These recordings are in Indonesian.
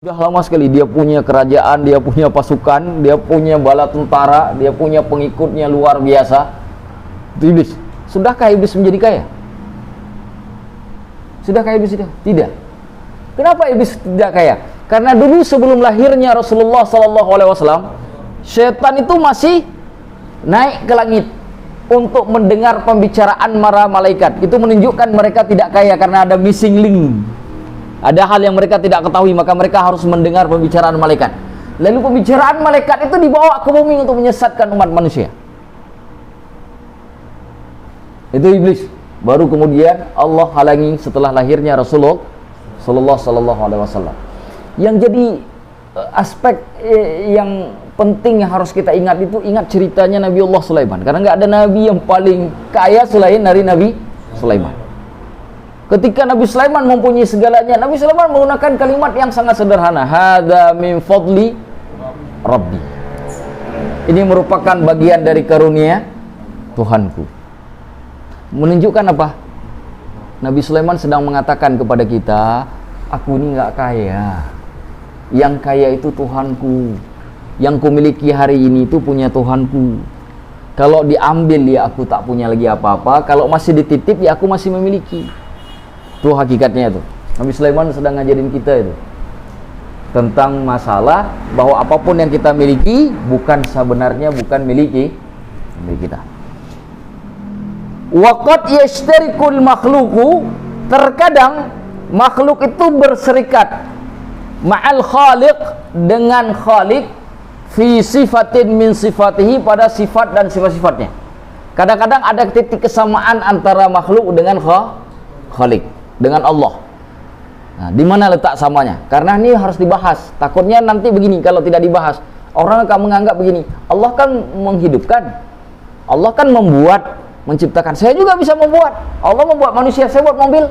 Sudah lama sekali dia punya kerajaan, dia punya pasukan, dia punya bala tentara, dia punya pengikutnya luar biasa. Itu iblis. Sudahkah iblis menjadi kaya? Sudahkah iblis itu? Tidak. Kenapa iblis tidak kaya? Karena dulu sebelum lahirnya Rasulullah SAW, setan itu masih naik ke langit untuk mendengar pembicaraan para malaikat. Itu menunjukkan mereka tidak kaya karena ada missing link. Ada hal yang mereka tidak ketahui, maka mereka harus mendengar pembicaraan malaikat. Lalu pembicaraan malaikat itu dibawa ke bumi untuk menyesatkan umat manusia. Itu iblis. Baru kemudian Allah halangi setelah lahirnya Rasulullah sallallahu alaihi wasallam. Yang jadi aspek yang penting yang harus kita ingat itu, ingat ceritanya Nabiullah Sulaiman. Karena nggak ada nabi yang paling kaya selain dari Nabi Sulaiman. Ketika Nabi Sulaiman mempunyai segalanya, Nabi Sulaiman menggunakan kalimat yang sangat sederhana. Hadza min fadli Rabbi. Ini merupakan bagian dari karunia Tuhanku. Menunjukkan apa? Nabi Sulaiman sedang mengatakan kepada kita, aku ini nggak kaya. Yang kaya itu Tuhanku. Yang kumiliki hari ini itu punya Tuhanku. Kalau diambil ya aku tak punya lagi apa-apa. Kalau masih dititip ya aku masih memiliki. Itu hakikatnya itu. Nabi Sulaiman sedang ngajarin kita itu tentang masalah bahwa apapun yang kita miliki bukan sebenarnya bukan milik kita. Waqad yashtarikul makhluqu, terkadang makhluk itu berserikat ma'al khaliq, dengan khaliq, fi sifatin min sifatihi, pada sifat dan sifat-sifatnya. Kadang-kadang ada titik kesamaan antara makhluk dengan khaliq, dengan Allah. Nah, di mana letak samanya? Karena ini harus dibahas. Takutnya nanti begini, kalau tidak dibahas, orang akan menganggap begini, Allah kan menghidupkan, Allah kan membuat, menciptakan. Saya juga bisa membuat. Allah membuat manusia, saya buat mobil.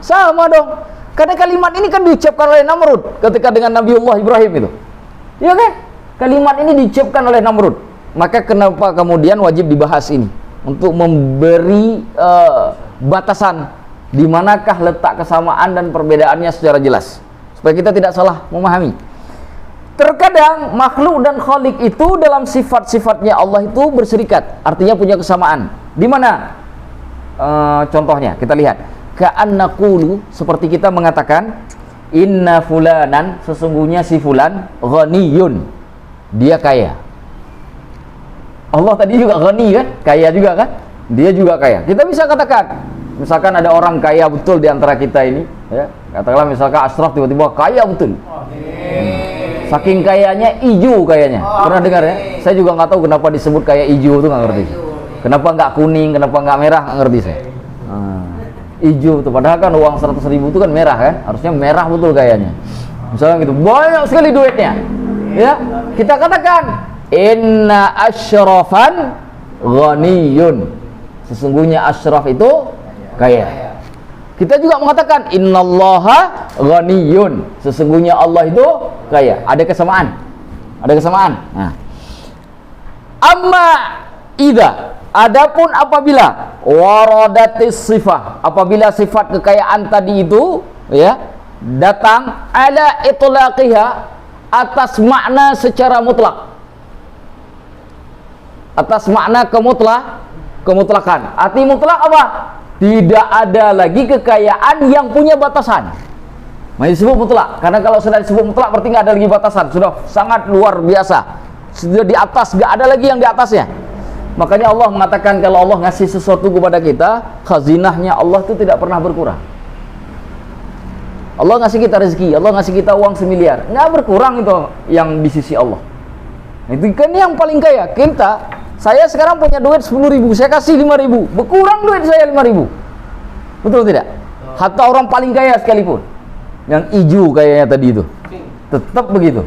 Sama dong. Karena kalimat ini kan diucapkan oleh Namrud ketika dengan Nabiullah Ibrahim itu. Iya kan? Kalimat ini diucapkan oleh Namrud. Maka kenapa kemudian wajib dibahas ini? Untuk memberi batasan di manakah letak kesamaan dan perbedaannya secara jelas, supaya kita tidak salah memahami. Terkadang makhluk dan khalik itu dalam sifat-sifatnya Allah itu berserikat, artinya punya kesamaan. Di mana contohnya? Kita lihat. Ka'annaqulu, seperti kita mengatakan inna fulanan, sesungguhnya si fulan ghaniyun, dia kaya. Allah tadi juga ghani kan, kaya juga kan, dia juga kaya. Kita bisa katakan, misalkan ada orang kaya betul di antara kita ini, ya, katakanlah misalkan Ashraf tiba-tiba kaya betul. Saking kayanya, ijo kayanya. Pernah dengar ya? Saya juga nggak tahu kenapa disebut kaya ijo itu, nggak ngerti. Kenapa nggak kuning, kenapa nggak merah, nggak ngerti saya. Ijo tuh, padahal kan uang 100.000 itu kan merah kan, harusnya merah betul kayanya. Misalnya gitu, banyak sekali duitnya. Ya, kita katakan inna asyrafan ghaniyun, sesungguhnya asyraf itu kaya. Kita juga mengatakan innallaha ghaniyun, sesungguhnya Allah itu kaya. Ada kesamaan. Ada kesamaan. Nah. Amma idza, adapun apabila waradatis sifah, apabila sifat kekayaan tadi itu ya datang ala itlaqiha, atas makna secara mutlak, atas makna kemutlakan. Arti mutlak apa? Tidak ada lagi kekayaan yang punya batasan. Masih disebut mutlak. Karena kalau sudah disebut mutlak berarti nggak ada lagi batasan. Sudah sangat luar biasa. Sudah di atas, nggak ada lagi yang di atasnya. Makanya Allah mengatakan kalau Allah ngasih sesuatu kepada kita, khazinahnya Allah itu tidak pernah berkurang. Allah ngasih kita rezeki, Allah ngasih kita uang 1 miliar, nggak berkurang itu yang di sisi Allah. Itu kan yang paling kaya. Kita, saya sekarang punya duit 10.000, saya kasih 5.000, berkurang duit saya 5.000. Betul tidak? Hatta orang paling kaya sekalipun, yang hijau kayaknya tadi itu, tetap begitu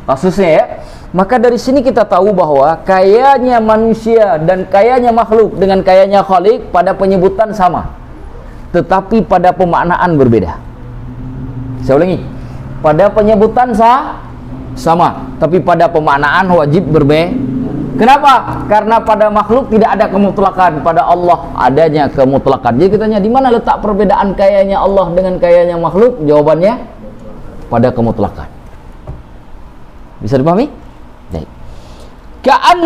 kasusnya ya. Maka dari sini kita tahu bahwa kayanya manusia dan kayanya makhluk dengan kayanya khalik pada penyebutan sama, tetapi pada pemaknaan berbeda. Saya ulangi, pada penyebutan sama, tapi pada pemaknaan wajib berbeda. Kenapa? Karena pada makhluk tidak ada kemutlakan, pada Allah adanya kemutlakan. Jadi kita tanya, di mana letak perbedaan kayanya Allah dengan kayanya makhluk? Jawabannya pada kemutlakan. Bisa dipahami? Baik. Ka'an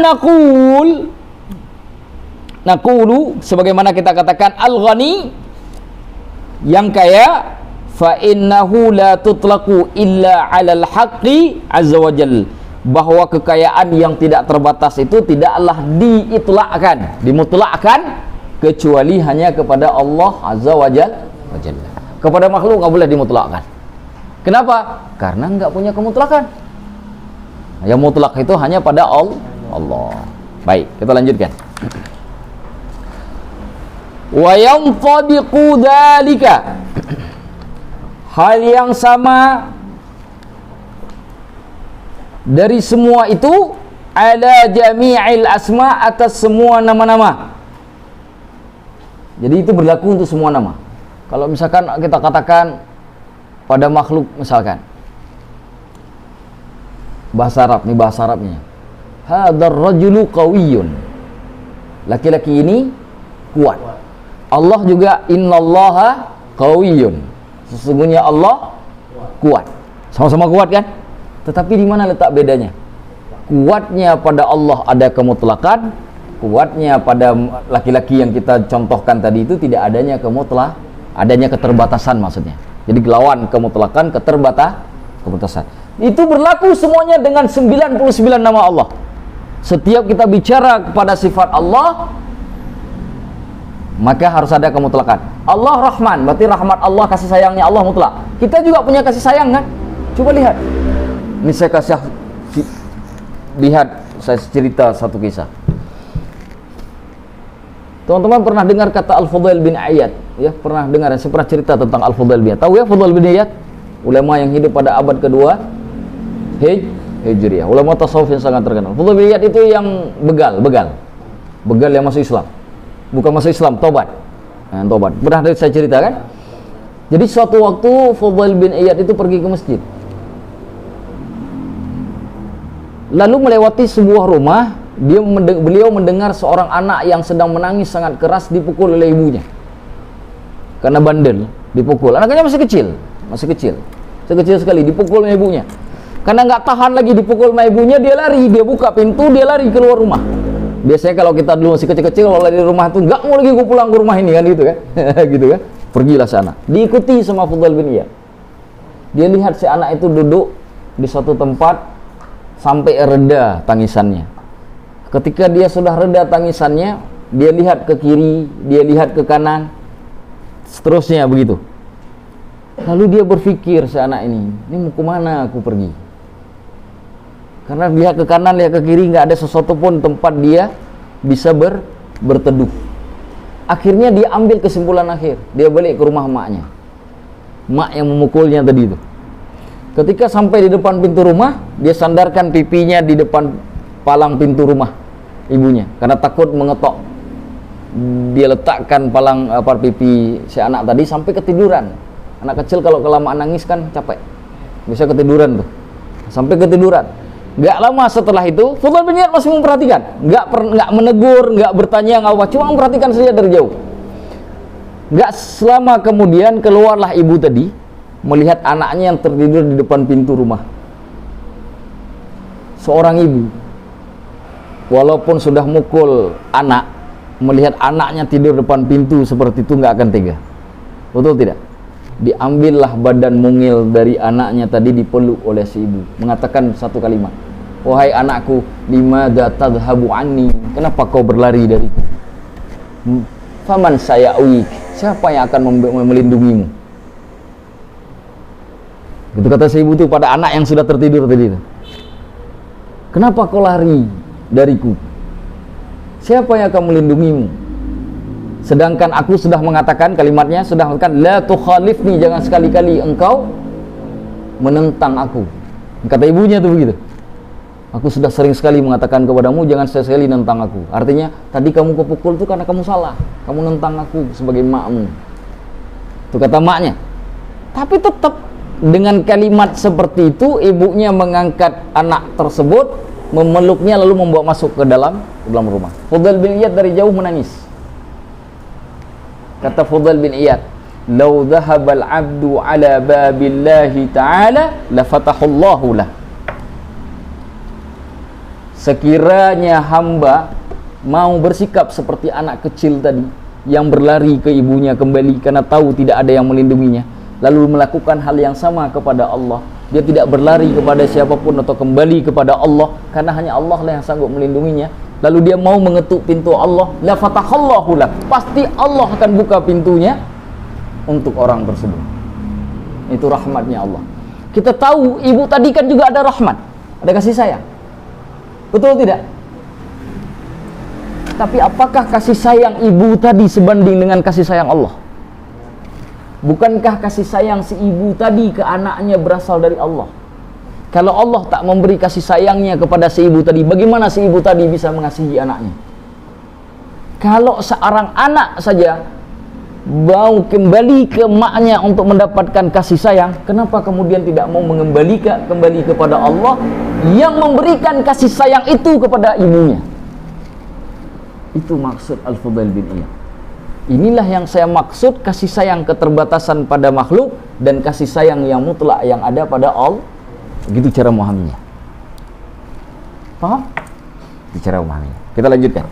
naqulu sebagaimana kita katakan al-ghani yang kaya, fa innahu la tutlaqu illa 'alal haqqi azza wajal, bahwa kekayaan yang tidak terbatas itu tidaklah diitlakkan, dimutlakkan kecuali hanya kepada Allah azza wajalla. Kepada makhluk nggak boleh dimutlakkan. Kenapa? Karena nggak punya kemutlakan. Yang mutlak itu hanya pada Allah. Baik, kita lanjutkan. Wa yantabiqu dzalika, hal yang sama dari semua itu, ala jami'il asma, atas semua nama-nama. Jadi itu berlaku untuk semua nama. Kalau misalkan kita katakan pada makhluk, misalkan bahasa Arab, nih bahasa Arabnya, hadzal rajulu qawiyyun, laki-laki ini kuat. Allah juga innallaha qawiyyun, sesungguhnya Allah kuat. Sama-sama kuat kan? Tetapi di mana letak bedanya? Kuatnya pada Allah ada kemutlakan, kuatnya pada laki-laki yang kita contohkan tadi itu tidak adanya adanya keterbatasan maksudnya. Jadi lawan kemutlakan, keterbatasan. Itu berlaku semuanya dengan 99 nama Allah. Setiap kita bicara kepada sifat Allah, maka harus ada kemutlakan. Allah Rahman, berarti rahmat Allah, kasih sayangnya Allah mutlak. Kita juga punya kasih sayang kan? Coba lihat. Ini saya saya cerita satu kisah. Teman-teman pernah dengar kata Al-Fudail bin Iyad? Ya, pernah dengar? Saya pernah cerita tentang Al-Fudail bin Iyad. Tahu ya Fudail bin Iyad? Ulama yang hidup pada abad kedua Hijriah. Ulama tasawuf yang sangat terkenal. Fudail bin Iyad itu yang begal yang masuk Islam. Bukan masuk Islam, tobat. Tobat. Pernah saya cerita kan? Jadi suatu waktu Fudail bin Iyad itu pergi ke masjid. Lalu melewati sebuah rumah, beliau mendengar seorang anak yang sedang menangis sangat keras dipukul oleh ibunya. Karena bandel, dipukul. Anaknya masih kecil sekali, dipukul oleh ibunya. Karena nggak tahan lagi dipukul sama ibunya, dia lari, dia buka pintu, dia lari keluar rumah. Biasanya kalau kita dulu masih kecil-kecil, kalau lari di rumah tuh nggak mau lagi gue pulang ke rumah ini kan, gitu kan. Gitu kan, pergilah sana. Diikuti sama Fudail bin Iyad. Dia lihat si anak itu duduk di suatu tempat sampai reda tangisannya. Ketika dia sudah reda tangisannya, dia lihat ke kiri, dia lihat ke kanan, seterusnya begitu. Lalu dia berpikir, si anak ini mau kemana aku pergi? Karena lihat ke kanan, lihat ke kiri, nggak ada sesuatu pun tempat dia bisa berteduh. Akhirnya dia ambil kesimpulan akhir, dia balik ke rumah maknya, mak yang memukulnya tadi itu. Ketika sampai di depan pintu rumah, dia sandarkan pipinya di depan palang pintu rumah ibunya, karena takut mengetok. Dia letakkan palang pipi si anak tadi sampai ketiduran. Anak kecil kalau kelamaan nangis kan capek, bisa ketiduran tuh, sampai ketiduran. Gak lama setelah itu, Fudail bin Iyad masih memperhatikan, nggak menegur, nggak bertanya, nggak apa, cuma memperhatikan saja dari jauh. Gak selama kemudian keluarlah ibu tadi, melihat anaknya yang tertidur di depan pintu rumah. Seorang ibu, walaupun sudah mukul anak, melihat anaknya tidur depan pintu seperti itu nggak akan tega. Betul tidak? Diambillah badan mungil dari anaknya tadi, dipeluk oleh si ibu, mengatakan satu kalimat, wahai anakku, limadza tadhhabu anni, kenapa kau berlari dariku? Faman saya'wik, siapa yang akan melindungimu? Gitu kata si ibu itu pada anak yang sudah tertidur tadi itu. Kenapa kau lari dariku? Siapa yang akan melindungimu? Sedangkan aku sudah mengatakan, kalimatnya sudah mengatakan, la tukhalifni, jangan sekali-kali engkau menentang aku. Kata ibunya itu begitu. Aku sudah sering sekali mengatakan kepadamu, jangan sekali-sekali nentang aku. Artinya, tadi kamu kepukul itu karena kamu salah, kamu nentang aku sebagai makmu. Itu kata maknya. Tapi tetap dengan kalimat seperti itu, ibunya mengangkat anak tersebut, memeluknya, lalu membawa masuk ke dalam rumah. Fudail bin Iyad dari jauh menangis. Kata Fudail bin Iyad, "Lau dhahabal 'abdu 'ala babillahi ta'ala la fatahullahu lah." Sekiranya hamba mau bersikap seperti anak kecil tadi yang berlari ke ibunya kembali karena tahu tidak ada yang melindunginya, lalu melakukan hal yang sama kepada Allah, dia tidak berlari kepada siapapun atau kembali kepada Allah karena hanya Allah lah yang sanggup melindunginya, lalu dia mau mengetuk pintu Allah, la fatahallahu lah, pasti Allah akan buka pintunya untuk orang tersebut. Itu rahmatnya Allah. Kita tahu ibu tadi kan juga ada rahmat, ada kasih sayang, betul tidak? Tapi apakah kasih sayang ibu tadi sebanding dengan kasih sayang Allah? Bukankah kasih sayang si ibu tadi ke anaknya berasal dari Allah? Kalau Allah tak memberi kasih sayangnya kepada si ibu tadi, bagaimana si ibu tadi bisa mengasihi anaknya? Kalau seorang anak saja mau kembali ke maknya untuk mendapatkan kasih sayang, kenapa kemudian tidak mau kembali kepada Allah yang memberikan kasih sayang itu kepada ibunya? Itu maksud Al-Fudail bin Iyad. Inilah yang saya maksud kasih sayang keterbatasan pada makhluk dan kasih sayang yang mutlak yang ada pada Allah. Begitu cara memahaminya. Paham? Itu cara memahaminya. Kita lanjutkan.